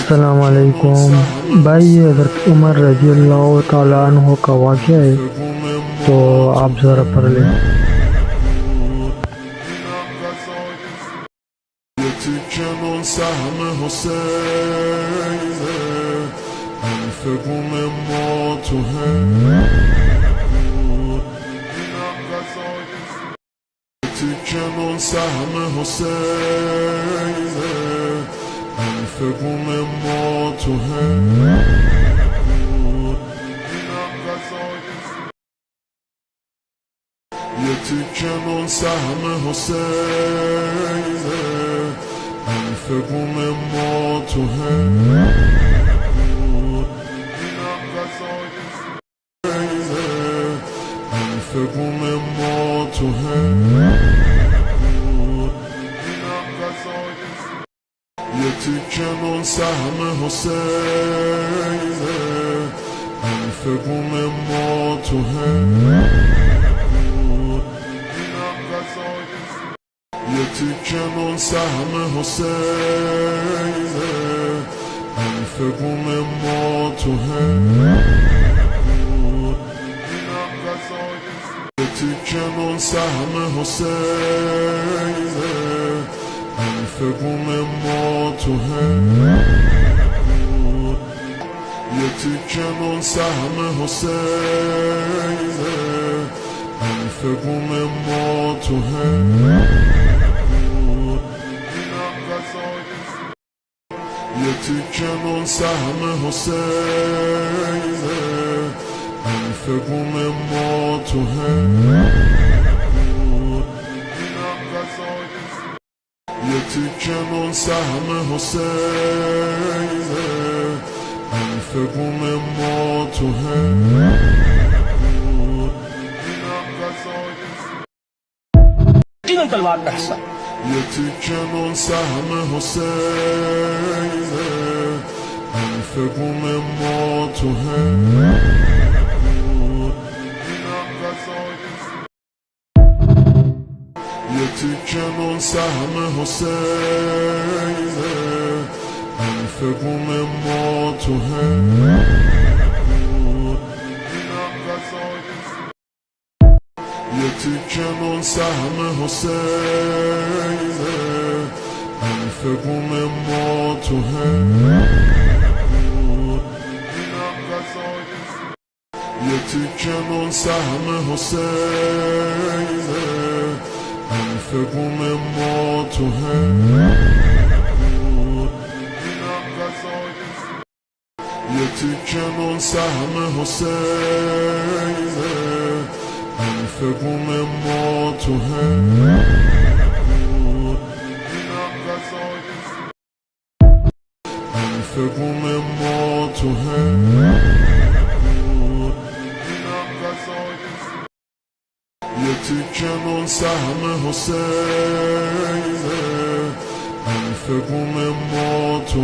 अस्सलाम वालेकुम भाई। हज़रत उमर रजी अल्लाह ताला अन्हु का वाक़या है, तो आप ज़रा पढ़ लें। که سهم حسینه حرف بوم ما تو که سهم حسینه حرف بوم ما تو یه تیکه سهم حسینه حرف بوم ما تو حرف بوم ما تو یه تیکه سهم حسینه حرف بوم ما تو یه تیکه سهم حسینه حرف بوم ما تو یه تیکه سهم حسینه حرف بوم ما تو یه تیکه سهم حسینه حرف بوم ما تو یه تیکه سهم حسینه حرف بوم ما تو یه تیکه سهم حسینه حرف بوم ما تو तीनों तलवार का हिस्सा یه تیکه سهم حسینه حرف بوم ما تو یه تیکه سهم حسینه حرف بوم ما تو یه تیکه سهم حسینه حرف بوم ما تو یه تیکه سهم حسینه حرف بوم ما تو یه تیکه سهم حسینه حرف بوم ما تو حرف بوم ما تو یه تیکه سهم حسینه حرف بوم ما تو